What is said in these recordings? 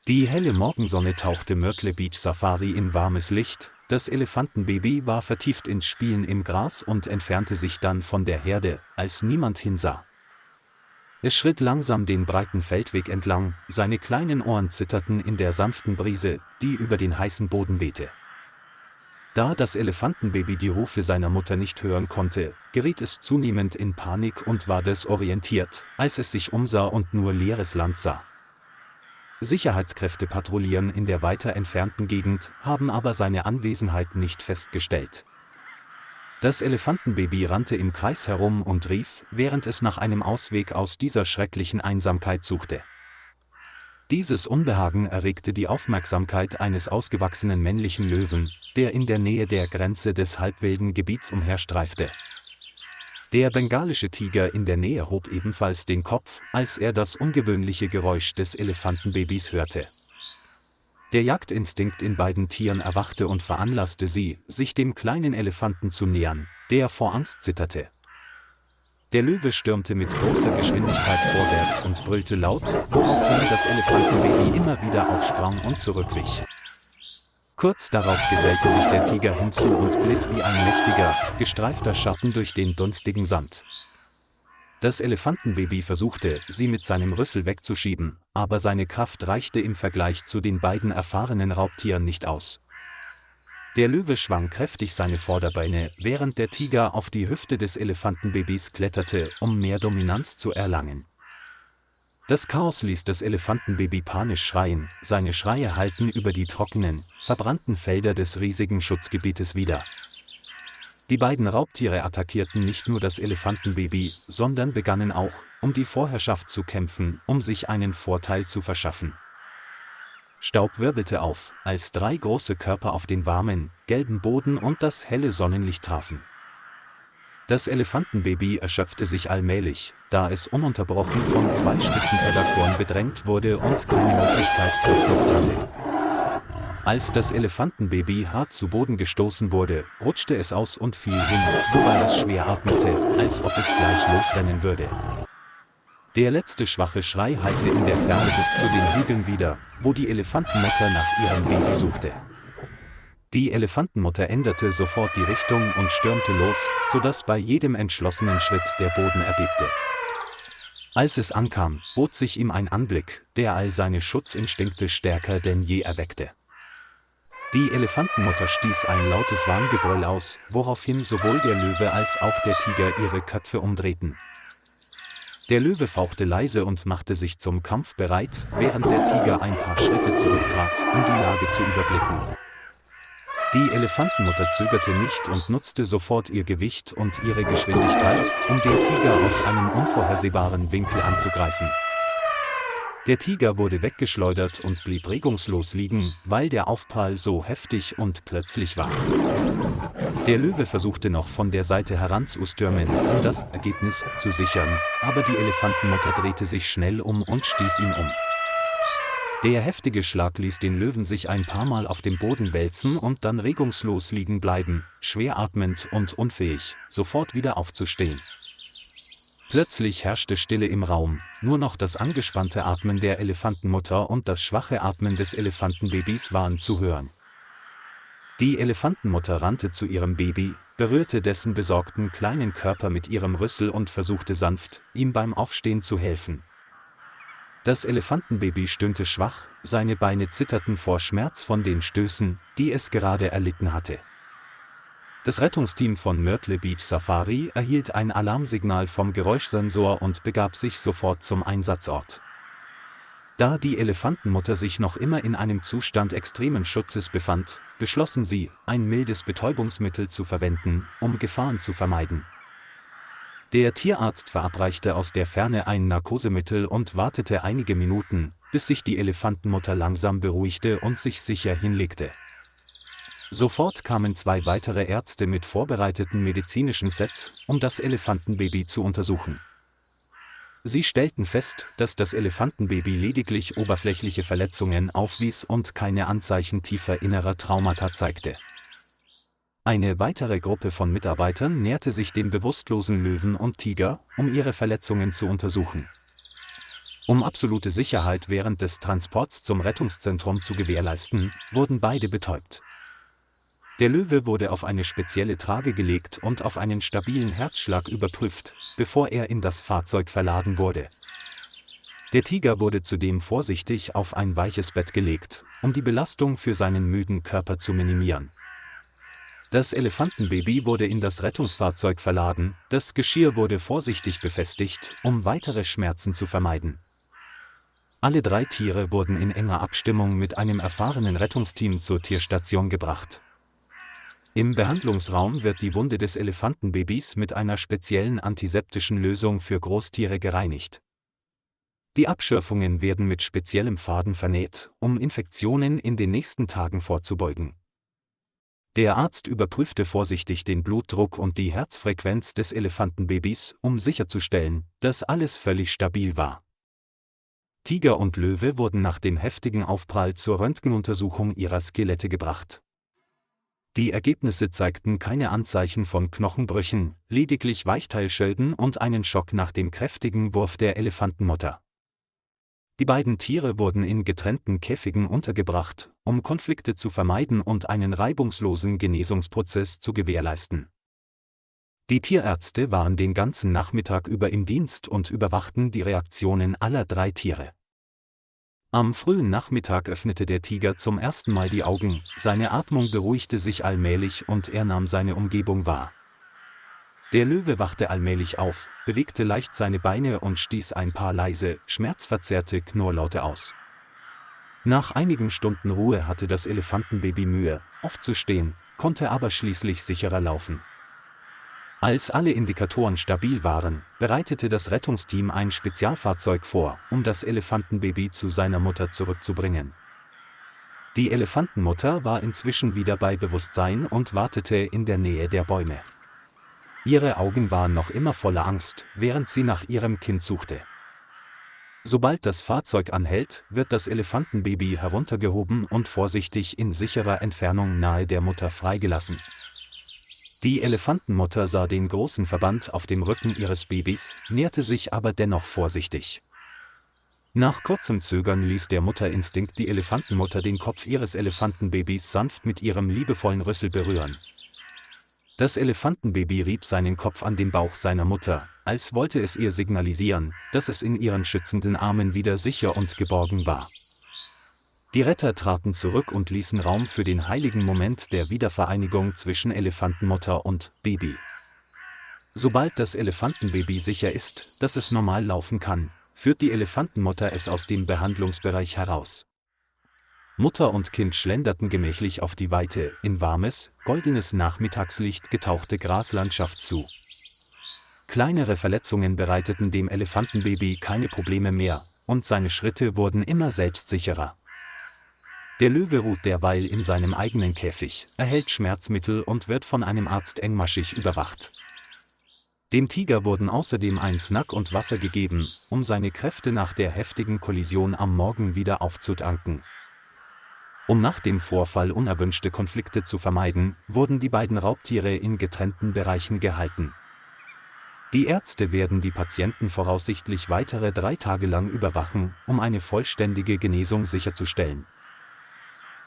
Die helle Morgensonne tauchte Myrtle Beach Safari in warmes Licht, das Elefantenbaby war vertieft ins Spielen im Gras und entfernte sich dann von der Herde, als niemand hinsah. Es schritt langsam den breiten Feldweg entlang, seine kleinen Ohren zitterten in der sanften Brise, die über den heißen Boden wehte. Da das Elefantenbaby die Rufe seiner Mutter nicht hören konnte, geriet es zunehmend in Panik und war desorientiert, als es sich umsah und nur leeres Land sah. Sicherheitskräfte patrouillieren in der weiter entfernten Gegend, haben aber seine Anwesenheit nicht festgestellt. Das Elefantenbaby rannte im Kreis herum und rief, während es nach einem Ausweg aus dieser schrecklichen Einsamkeit suchte. Dieses Unbehagen erregte die Aufmerksamkeit eines ausgewachsenen männlichen Löwen, der in der Nähe der Grenze des halbwilden Gebiets umherstreifte. Der bengalische Tiger in der Nähe hob ebenfalls den Kopf, als er das ungewöhnliche Geräusch des Elefantenbabys hörte. Der Jagdinstinkt in beiden Tieren erwachte und veranlasste sie, sich dem kleinen Elefanten zu nähern, der vor Angst zitterte. Der Löwe stürmte mit großer Geschwindigkeit vorwärts und brüllte laut, woraufhin das Elefantenbaby immer wieder aufsprang und zurückwich. Kurz darauf gesellte sich der Tiger hinzu und glitt wie ein mächtiger, gestreifter Schatten durch den dunstigen Sand. Das Elefantenbaby versuchte, sie mit seinem Rüssel wegzuschieben, aber seine Kraft reichte im Vergleich zu den beiden erfahrenen Raubtieren nicht aus. Der Löwe schwang kräftig seine Vorderbeine, während der Tiger auf die Hüfte des Elefantenbabys kletterte, um mehr Dominanz zu erlangen. Das Chaos ließ das Elefantenbaby panisch schreien, seine Schreie hallten über die trockenen, verbrannten Felder des riesigen Schutzgebietes wider. Die beiden Raubtiere attackierten nicht nur das Elefantenbaby, sondern begannen auch, um die Vorherrschaft zu kämpfen, um sich einen Vorteil zu verschaffen. Staub wirbelte auf, als drei große Körper auf den warmen, gelben Boden und das helle Sonnenlicht trafen. Das Elefantenbaby erschöpfte sich allmählich, da es ununterbrochen von zwei Spitzenprädatoren bedrängt wurde und keine Möglichkeit zur Flucht hatte. Als das Elefantenbaby hart zu Boden gestoßen wurde, rutschte es aus und fiel hin, wobei es schwer atmete, als ob es gleich losrennen würde. Der letzte schwache Schrei hallte in der Ferne bis zu den Hügeln wieder, wo die Elefantenmutter nach ihrem Baby suchte. Die Elefantenmutter änderte sofort die Richtung und stürmte los, sodass bei jedem entschlossenen Schritt der Boden erbebte. Als es ankam, bot sich ihm ein Anblick, der all seine Schutzinstinkte stärker denn je erweckte. Die Elefantenmutter stieß ein lautes Warngebrüll aus, woraufhin sowohl der Löwe als auch der Tiger ihre Köpfe umdrehten. Der Löwe fauchte leise und machte sich zum Kampf bereit, während der Tiger ein paar Schritte zurücktrat, um die Lage zu überblicken. Die Elefantenmutter zögerte nicht und nutzte sofort ihr Gewicht und ihre Geschwindigkeit, um den Tiger aus einem unvorhersehbaren Winkel anzugreifen. Der Tiger wurde weggeschleudert und blieb regungslos liegen, weil der Aufprall so heftig und plötzlich war. Der Löwe versuchte noch von der Seite heranzustürmen, um das Ergebnis zu sichern, aber die Elefantenmutter drehte sich schnell um und stieß ihn um. Der heftige Schlag ließ den Löwen sich ein paar Mal auf dem Boden wälzen und dann regungslos liegen bleiben, schwer atmend und unfähig, sofort wieder aufzustehen. Plötzlich herrschte Stille im Raum, nur noch das angespannte Atmen der Elefantenmutter und das schwache Atmen des Elefantenbabys waren zu hören. Die Elefantenmutter rannte zu ihrem Baby, berührte dessen besorgten kleinen Körper mit ihrem Rüssel und versuchte sanft, ihm beim Aufstehen zu helfen. Das Elefantenbaby stöhnte schwach, seine Beine zitterten vor Schmerz von den Stößen, die es gerade erlitten hatte. Das Rettungsteam von Myrtle Beach Safari erhielt ein Alarmsignal vom Geräuschsensor und begab sich sofort zum Einsatzort. Da die Elefantenmutter sich noch immer in einem Zustand extremen Schutzes befand, beschlossen sie, ein mildes Betäubungsmittel zu verwenden, um Gefahren zu vermeiden. Der Tierarzt verabreichte aus der Ferne ein Narkosemittel und wartete einige Minuten, bis sich die Elefantenmutter langsam beruhigte und sich sicher hinlegte. Sofort kamen zwei weitere Ärzte mit vorbereiteten medizinischen Sets, um das Elefantenbaby zu untersuchen. Sie stellten fest, dass das Elefantenbaby lediglich oberflächliche Verletzungen aufwies und keine Anzeichen tiefer innerer Traumata zeigte. Eine weitere Gruppe von Mitarbeitern näherte sich dem bewusstlosen Löwen und Tiger, um ihre Verletzungen zu untersuchen. Um absolute Sicherheit während des Transports zum Rettungszentrum zu gewährleisten, wurden beide betäubt. Der Löwe wurde auf eine spezielle Trage gelegt und auf einen stabilen Herzschlag überprüft, bevor er in das Fahrzeug verladen wurde. Der Tiger wurde zudem vorsichtig auf ein weiches Bett gelegt, um die Belastung für seinen müden Körper zu minimieren. Das Elefantenbaby wurde in das Rettungsfahrzeug verladen, das Geschirr wurde vorsichtig befestigt, um weitere Schmerzen zu vermeiden. Alle 3 Tiere wurden in enger Abstimmung mit einem erfahrenen Rettungsteam zur Tierstation gebracht. Im Behandlungsraum wird die Wunde des Elefantenbabys mit einer speziellen antiseptischen Lösung für Großtiere gereinigt. Die Abschürfungen werden mit speziellem Faden vernäht, um Infektionen in den nächsten Tagen vorzubeugen. Der Arzt überprüfte vorsichtig den Blutdruck und die Herzfrequenz des Elefantenbabys, um sicherzustellen, dass alles völlig stabil war. Tiger und Löwe wurden nach dem heftigen Aufprall zur Röntgenuntersuchung ihrer Skelette gebracht. Die Ergebnisse zeigten keine Anzeichen von Knochenbrüchen, lediglich Weichteilschäden und einen Schock nach dem kräftigen Wurf der Elefantenmutter. Die beiden Tiere wurden in getrennten Käfigen untergebracht, um Konflikte zu vermeiden und einen reibungslosen Genesungsprozess zu gewährleisten. Die Tierärzte waren den ganzen Nachmittag über im Dienst und überwachten die Reaktionen aller 3 Tiere. Am frühen Nachmittag öffnete der Tiger zum ersten Mal die Augen, seine Atmung beruhigte sich allmählich und er nahm seine Umgebung wahr. Der Löwe wachte allmählich auf, bewegte leicht seine Beine und stieß ein paar leise, schmerzverzerrte Knurrlaute aus. Nach einigen Stunden Ruhe hatte das Elefantenbaby Mühe, aufzustehen, konnte aber schließlich sicherer laufen. Als alle Indikatoren stabil waren, bereitete das Rettungsteam ein Spezialfahrzeug vor, um das Elefantenbaby zu seiner Mutter zurückzubringen. Die Elefantenmutter war inzwischen wieder bei Bewusstsein und wartete in der Nähe der Bäume. Ihre Augen waren noch immer voller Angst, während sie nach ihrem Kind suchte. Sobald das Fahrzeug anhält, wird das Elefantenbaby heruntergehoben und vorsichtig in sicherer Entfernung nahe der Mutter freigelassen. Die Elefantenmutter sah den großen Verband auf dem Rücken ihres Babys, näherte sich aber dennoch vorsichtig. Nach kurzem Zögern ließ der Mutterinstinkt die Elefantenmutter den Kopf ihres Elefantenbabys sanft mit ihrem liebevollen Rüssel berühren. Das Elefantenbaby rieb seinen Kopf an den Bauch seiner Mutter, als wollte es ihr signalisieren, dass es in ihren schützenden Armen wieder sicher und geborgen war. Die Retter traten zurück und ließen Raum für den heiligen Moment der Wiedervereinigung zwischen Elefantenmutter und Baby. Sobald das Elefantenbaby sicher ist, dass es normal laufen kann, führt die Elefantenmutter es aus dem Behandlungsbereich heraus. Mutter und Kind schlenderten gemächlich auf die weite, in warmes, goldenes Nachmittagslicht getauchte Graslandschaft zu. Kleinere Verletzungen bereiteten dem Elefantenbaby keine Probleme mehr, und seine Schritte wurden immer selbstsicherer. Der Löwe ruht derweil in seinem eigenen Käfig, erhält Schmerzmittel und wird von einem Arzt engmaschig überwacht. Dem Tiger wurden außerdem ein Snack und Wasser gegeben, um seine Kräfte nach der heftigen Kollision am Morgen wieder aufzutanken. Um nach dem Vorfall unerwünschte Konflikte zu vermeiden, wurden die beiden Raubtiere in getrennten Bereichen gehalten. Die Ärzte werden die Patienten voraussichtlich weitere 3 Tage lang überwachen, um eine vollständige Genesung sicherzustellen.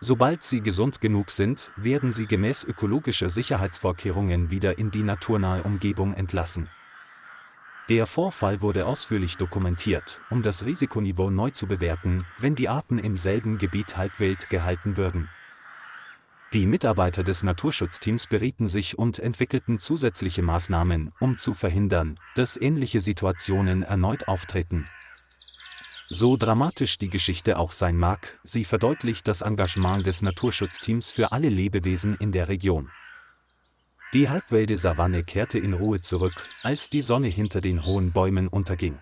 Sobald sie gesund genug sind, werden sie gemäß ökologischer Sicherheitsvorkehrungen wieder in die naturnahe Umgebung entlassen. Der Vorfall wurde ausführlich dokumentiert, um das Risikoniveau neu zu bewerten, wenn die Arten im selben Gebiet halbwild gehalten würden. Die Mitarbeiter des Naturschutzteams berieten sich und entwickelten zusätzliche Maßnahmen, um zu verhindern, dass ähnliche Situationen erneut auftreten. So dramatisch die Geschichte auch sein mag, sie verdeutlicht das Engagement des Naturschutzteams für alle Lebewesen in der Region. Die halbwilde Savanne kehrte in Ruhe zurück, als die Sonne hinter den hohen Bäumen unterging.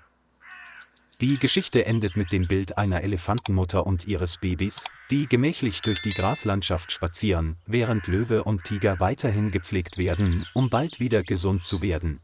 Die Geschichte endet mit dem Bild einer Elefantenmutter und ihres Babys, die gemächlich durch die Graslandschaft spazieren, während Löwe und Tiger weiterhin gepflegt werden, um bald wieder gesund zu werden.